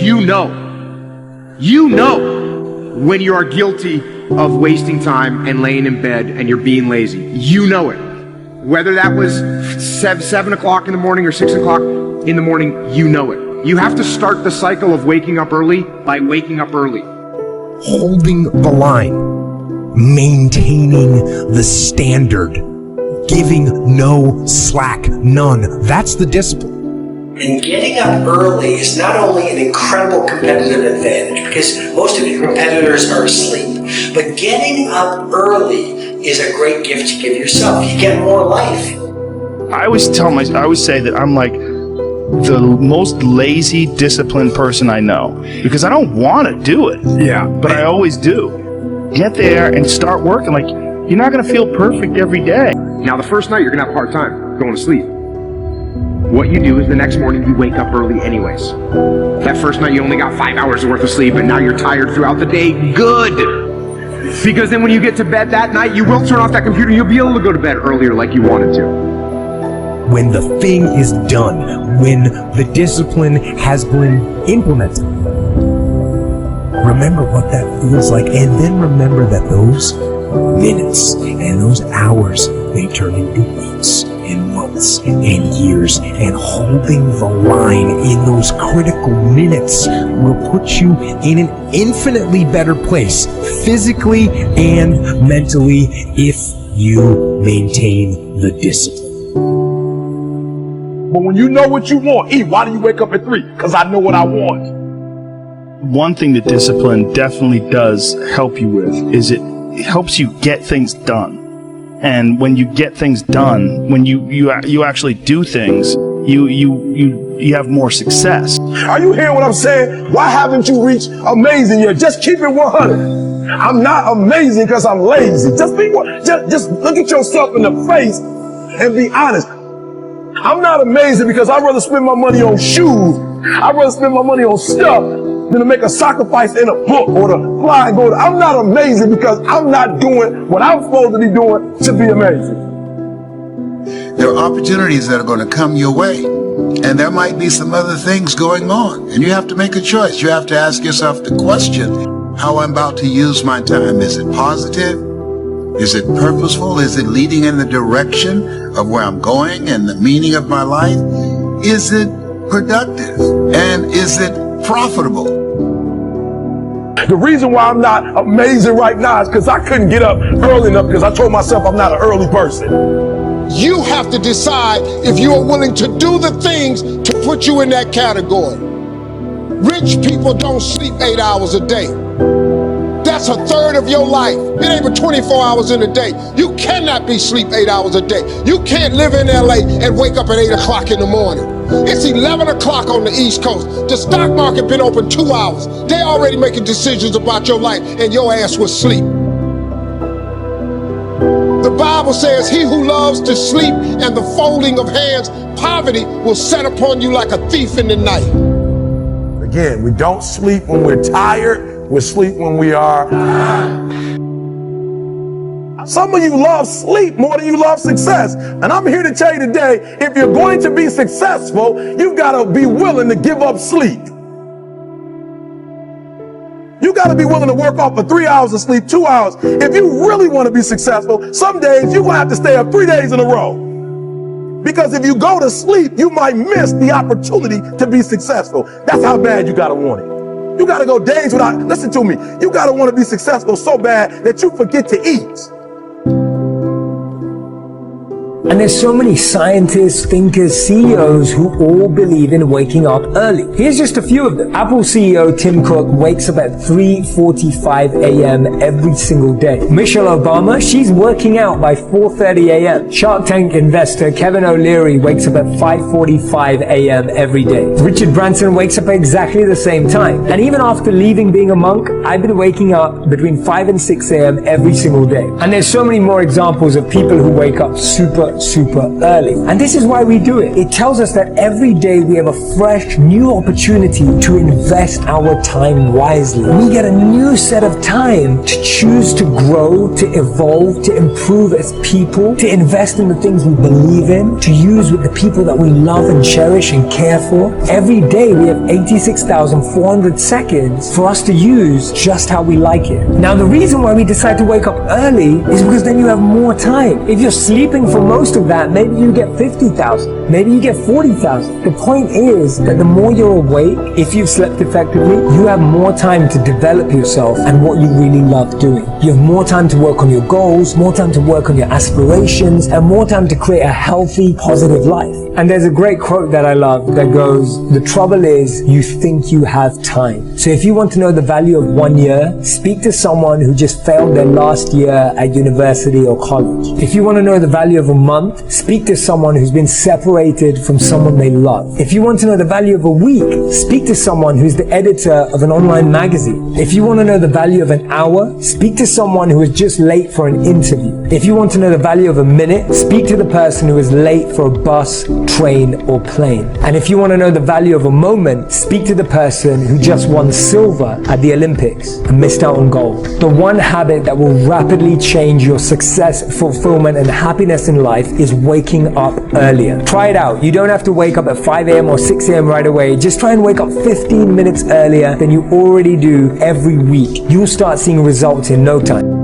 you know when you are guilty of wasting time and laying in bed and you're being lazy. You know it. Whether that was 7 o'clock in the morning or 6 o'clock in the morning, you know it. You have to start the cycle of waking up early by waking up early. Holding the line, maintaining the standard, giving no slack, none. That's the discipline. And getting up early is not only an incredible competitive advantage, because most of your competitors are asleep, but getting up early is a great gift to give yourself. You get more life. I always say that I'm like the most lazy, disciplined person I know, because I don't want to do it. Yeah. But I always do. Get there and start working. Like, you're not going to feel perfect every day. Now, the first night, you're going to have a hard time going to sleep. What you do is the next morning, you wake up early anyways. That first night, you only got 5 hours worth of sleep, and now you're tired throughout the day. Good! Because then when you get to bed that night, you will turn off that computer, you'll be able to go to bed earlier like you wanted to. When the thing is done, when the discipline has been implemented, remember what that feels like, and then remember that those minutes and those hours, they turn into weeks and months and years, and holding the line in those critical minutes will put you in an infinitely better place, physically and mentally, if you maintain the discipline. But when you know what you want, why do you wake up at 3? Because I know what I want. One thing that discipline definitely does help you with is it helps you get things done. And when you get things done, when you actually do things, you have more success. Are you hearing what I'm saying? Why haven't you reached amazing yet? Just keep it 100. I'm not amazing because I'm lazy. Just look at yourself in the face and be honest. I'm not amazing because I'd rather spend my money on shoes. I'd rather spend my money on stuff than to make a sacrifice in a book or to fly and go. I'm not amazing because I'm not doing what I'm supposed to be doing to be amazing. There are opportunities that are going to come your way, and there might be some other things going on, and you have to make a choice. You have to ask yourself the question, how I'm about to use my time. Is it positive? Is it purposeful? Is it leading in the direction of where I'm going and the meaning of my life? Is it productive? And is it profitable? The reason why I'm not amazing right now is because I couldn't get up early enough because I told myself I'm not an early person. You have to decide if you are willing to do the things to put you in that category. Rich people don't sleep 8 hours a day. That's a third of your life. It ain't but 24 hours in a day. You cannot be sleep 8 hours a day. You can't live in LA and wake up at 8 o'clock in the morning. It's 11 o'clock on the East Coast. The stock market been open 2 hours. They already making decisions about your life and your ass was asleep. The Bible says, he who loves to sleep and the folding of hands, poverty will set upon you like a thief in the night. Again, we don't sleep when we're tired. We sleep when we are. Some of you love sleep more than you love success. And I'm here to tell you today, if you're going to be successful, you've got to be willing to give up sleep. You got to be willing to work off for 3 hours of sleep, 2 hours. If you really want to be successful, some days you're going to have to stay up 3 days in a row. Because if you go to sleep, you might miss the opportunity to be successful. That's how bad you got to want it. You got to go days without, listen to me, you got to want to be successful so bad that you forget to eat. And there's so many scientists, thinkers, CEOs who all believe in waking up early. Here's just a few of them. Apple CEO Tim Cook wakes up at 3:45 a.m. every single day. Michelle Obama, she's working out by 4:30 a.m. Shark Tank investor Kevin O'Leary wakes up at 5:45 a.m. every day. Richard Branson wakes up at exactly the same time. And even after leaving being a monk, I've been waking up between 5 and 6 a.m. every single day. And there's so many more examples of people who wake up super super early. And this is why we do it. It tells us that every day we have a fresh, new opportunity to invest our time wisely. We get a new set of time to choose to grow, to evolve, to improve as people, to invest in the things we believe in, to use with the people that we love and cherish and care for. Every day we have 86,400 seconds for us to use just how we like it. Now the reason why we decide to wake up early is because then you have more time. If you're sleeping for most of that, maybe you get 50,000, maybe you get 40,000. The point is that the more you're awake, if you've slept effectively, you have more time to develop yourself and what you really love doing. You have more time to work on your goals, more time to work on your aspirations, and more time to create a healthy, positive life. And there's a great quote that I love that goes, "The trouble is you think you have time." So if you want to know the value of 1 year, speak to someone who just failed their last year at university or college. If you want to know the value of a month, speak to someone who's been separated from someone they love. If you want to know the value of a week, speak to someone who's the editor of an online magazine. If you want to know the value of an hour, speak to someone who is just late for an interview. If you want to know the value of a minute, speak to the person who is late for a bus, train, or plane. And if you want to know the value of a moment, speak to the person who just won silver at the Olympics and missed out on gold. The one habit that will rapidly change your success, fulfillment, and happiness in life is waking up earlier. Try it out. You don't have to wake up at 5 a.m. or 6 a.m. right away. Just try and wake up 15 minutes earlier than you already do every week. You'll start seeing results in no time.